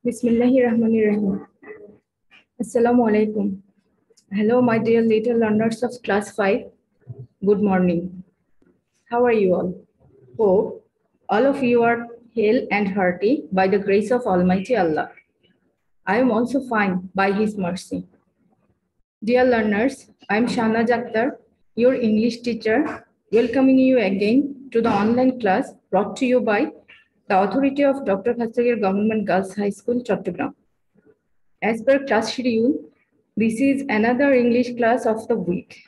Bismillahirrahmanirrahim. Assalamu alaikum. Hello, my dear little learners of class 5. Good morning. How are you all? Hope all of you are hale and hearty by the grace of Almighty Allah. I am also fine by His mercy. Dear learners, I am Shana Akhtar, your English teacher, welcoming you again to the online class brought to you by the authority of Dr. Khastagir Government Girls High School, Chattogram. As per class schedule, this is another English class of the week.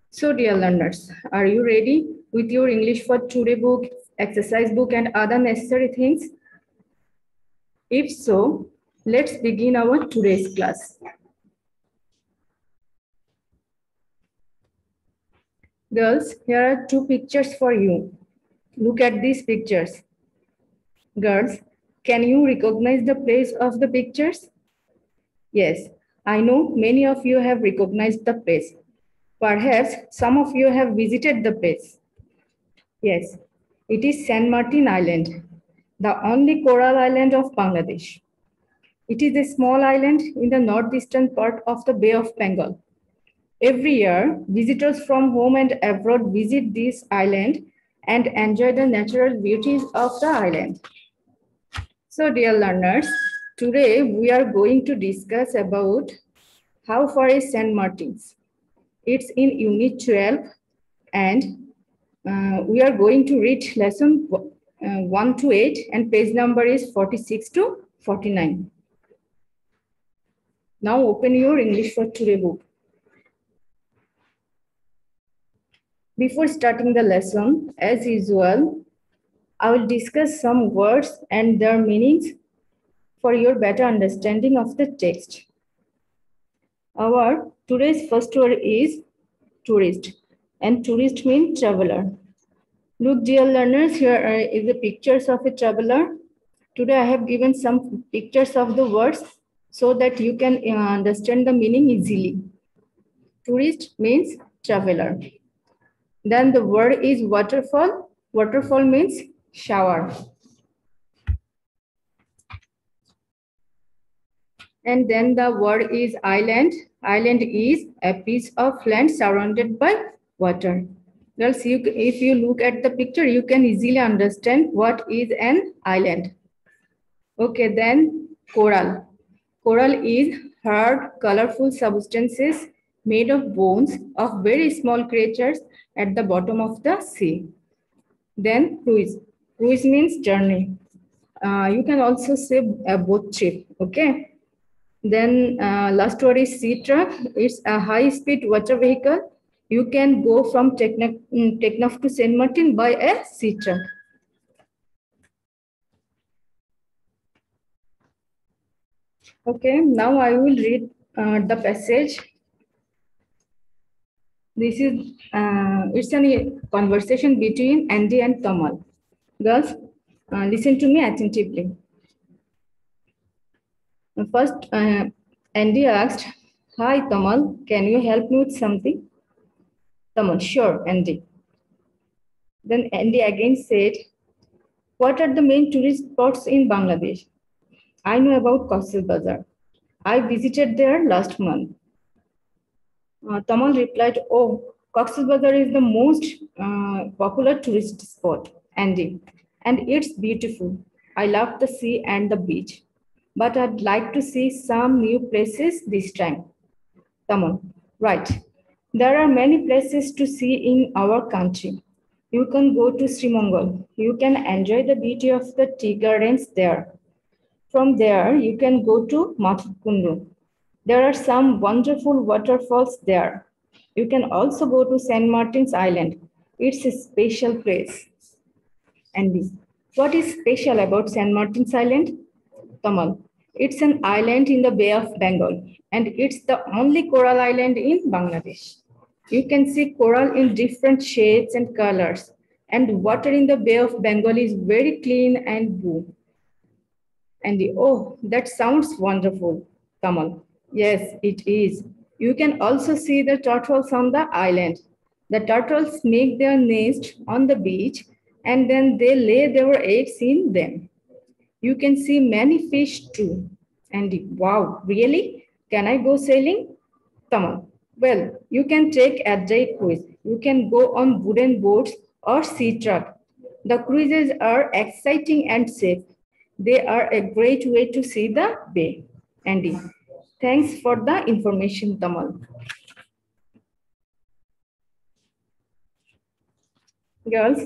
So dear learners, are you ready with your English for today book, exercise book and other necessary things? If so, let's begin our today's class. Girls, here are two pictures for you. Look at these pictures. Girls, can you recognize the place of the pictures? Yes, I know many of you have recognized the place. Perhaps some of you have visited the place. Yes, it is San Martin Island, the only coral island of Bangladesh. It is a small island in the northeastern part of the Bay of Bengal. Every year, visitors from home and abroad visit this island and enjoy the natural beauties of the island. So, dear learners, today we are going to discuss about how far is San Martin's. It's in Unit 12 and we are going to read lesson 1 to 8 and page number is 46 to 49. Now open your English for today book. Before starting the lesson, as usual, I will discuss some words and their meanings for your better understanding of the text. Our today's first word is tourist, and tourist means traveler. Look, dear learners, here is the pictures of a traveler. Today I have given some pictures of the words so that you can understand the meaning easily. Tourist means traveler. Then the word is waterfall. Waterfall means shower. And then the word is island. Island is a piece of land surrounded by water. Girls, if you look at the picture, you can easily understand what is an island. Okay, then coral. Coral is hard, colorful substances made of bones of very small creatures at the bottom of the sea. Then cruise. Cruise means journey. You can also say a boat trip, okay? Then last word is sea truck. It's a high-speed water vehicle. You can go from Teknaf to Saint Martin by a sea truck. Okay, now I will read the passage. This is, it's a conversation between Andy and Tamal. Girls, listen to me attentively. First, Andy asked, "Hi Tamal, can you help me with something?" Tamal, "Sure, Andy." Then Andy again said, "What are the main tourist spots in Bangladesh?" "I know about Cox's Bazar. I visited there last month." Tamal replied, "Oh, Cox's Bazar is the most popular tourist spot, Andy, and it's beautiful. I love the sea and the beach, but I'd like to see some new places this time." Tamal, "Right. There are many places to see in our country. You can go to Srimangal. You can enjoy the beauty of the tea gardens there. From there, you can go to Mathurkundu. There are some wonderful waterfalls there. You can also go to St. Martin's Island. It's a special place." Andy, "What is special about St. Martin's Island?" Tamal, "It's an island in the Bay of Bengal, and it's the only coral island in Bangladesh. You can see coral in different shades and colors, and water in the Bay of Bengal is very clean and blue." Andy, "Oh, that sounds wonderful." Tamal, "Yes, it is. You can also see the turtles on the island. The turtles make their nest on the beach and then they lay their eggs in them. You can see many fish too. Andy, wow, really? Can I go sailing? Tamal, well, you can take a day cruise. You can go on wooden boats or sea truck. The cruises are exciting and safe. They are a great way to see the bay. Andy, thanks for the information, Tamal. Girls,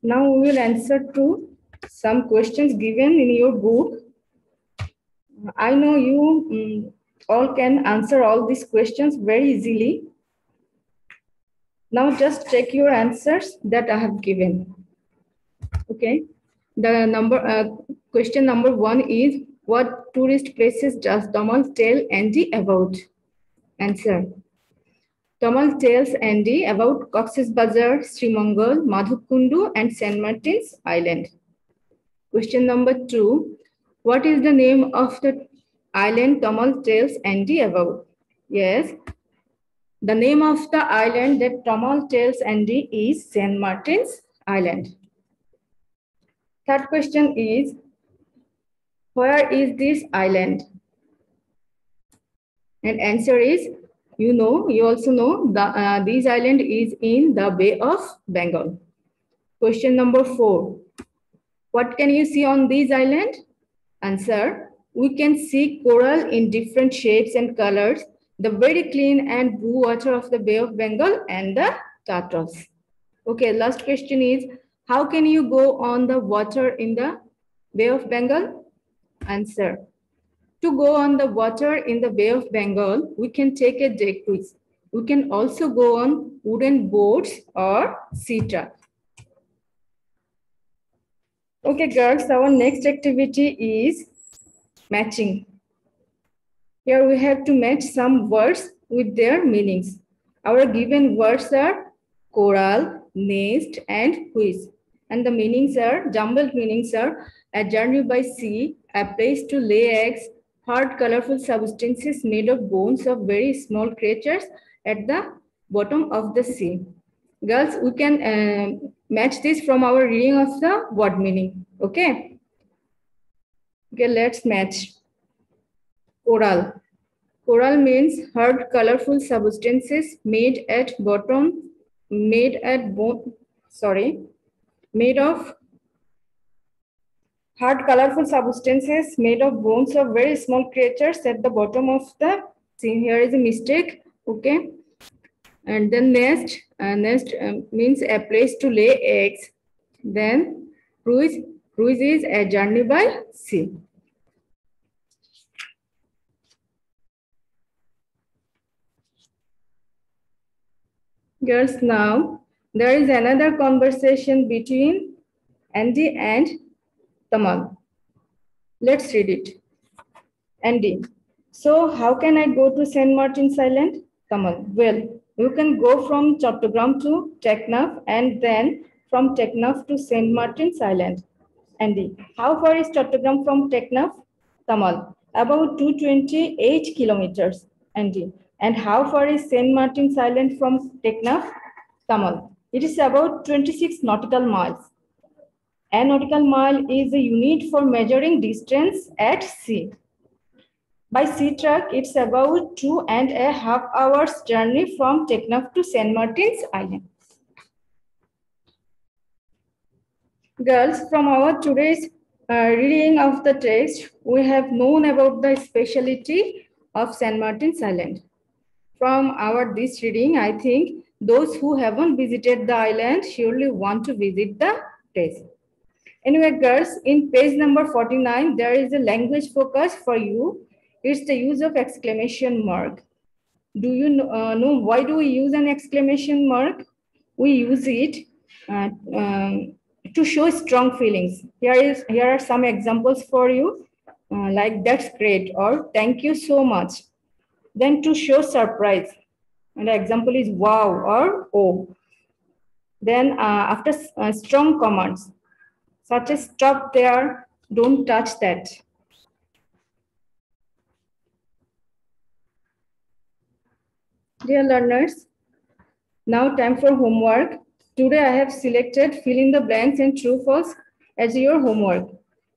now we will answer to some questions given in your book. I know you all can answer all these questions very easily. Now just check your answers that I have given. Okay. The question number 1 is, what tourist places does Tamal tell Andy about? Answer. Tamal tells Andy about Cox's Bazar, Srimangal, Madhukundu and St. Martin's Island. Question number 2. What is the name of the island Tamal tells Andy about? Yes. The name of the island that Tamal tells Andy is St. Martin's Island. Third question is, where is this island? And answer is, you also know, this island is in the Bay of Bengal. Question number 4. What can you see on this island? Answer, we can see coral in different shapes and colors, the very clean and blue water of the Bay of Bengal and the turtles. Okay, last question is, how can you go on the water in the Bay of Bengal? Answer, to go on the water in the Bay of Bengal, we can take a day cruise. We can also go on wooden boats or sea truck. Okay, girls, our next activity is matching. Here we have to match some words with their meanings. Our given words are coral, nest, and quiz. And the meanings are, jumbled meanings are, a journey by sea, a place to lay eggs, hard colorful substances made of bones of very small creatures at the bottom of the sea. Girls, we can match this from our reading of the word meaning. Okay. Okay, let's match. Coral. Coral means hard colorful substances made of hard colorful substances made of bones of very small creatures at the bottom of the sea. Here is a mistake. Okay. And then nest means a place to lay eggs. Then cruise is a journey by sea. Girls, now there is another conversation between Andy and Tamal. Let's read it. Andy, so how can I go to St. Martin's Island? Tamal, well, you can go from Chattogram to Teknaf and then from Teknaf to St. Martin's Island. Andy, how far is Chattogram from Teknaf? Tamal, about 228 kilometers. Andy, and how far is St. Martin's Island from Teknaf? Tamal, it is about 26 nautical miles. A nautical mile is a unit for measuring distance at sea. By sea truck, it's about 2.5 hours journey from Teknaf to St. Martin's Island. Girls, from our today's reading of the text, we have known about the speciality of St. Martin's Island. From this reading, I think those who haven't visited the island surely want to visit the place. Anyway, girls, in page number 49, there is a language focus for you. It's the use of exclamation mark. Do you know why do we use an exclamation mark? We use it to show strong feelings. Here are some examples for you, like that's great or thank you so much. Then to show surprise, and the example is wow or oh. Then after strong commands, such as stop there, don't touch that. Dear learners, now time for homework. Today I have selected fill in the blanks and true false as your homework.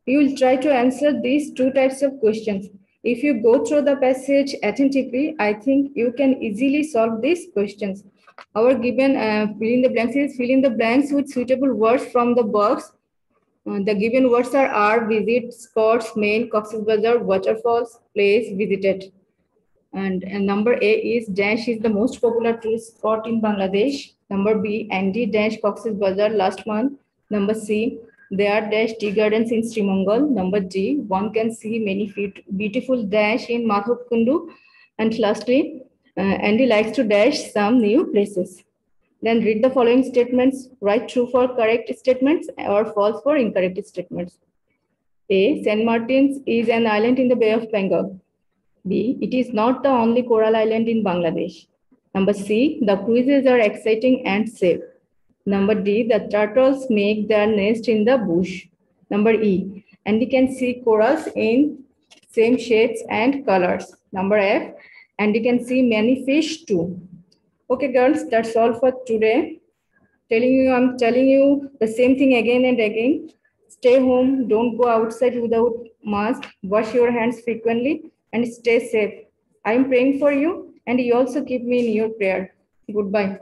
You will try to answer these two types of questions. If you go through the passage attentively, I think you can easily solve these questions. Our given fill in the blanks is fill in the blanks with suitable words from the box. The given words are visit, spots, main, Cox's Bazar, waterfalls, place visited. And number A is Dash is the most popular tourist spot in Bangladesh. Number B, Andy Dash Cox's Bazar last month. Number C, there are Dash tea gardens in Srimangal. Number D, one can see many beautiful Dash in Madhav Kundu. And lastly, Andy likes to dash some new places. Then read the following statements. Write true for correct statements or false for incorrect statements. A. St. Martin's is an island in the Bay of Bengal. B. It is not the only coral island in Bangladesh. Number C. The cruises are exciting and safe. Number D. The turtles make their nest in the bush. Number E. And you can see corals in same shades and colors. Number F. And you can see many fish too. Okay, girls, that's all for today. I'm telling you the same thing again and again. Stay home, don't go outside without mask, wash your hands frequently, and stay safe. I'm praying for you, and you also keep me in your prayer. Goodbye.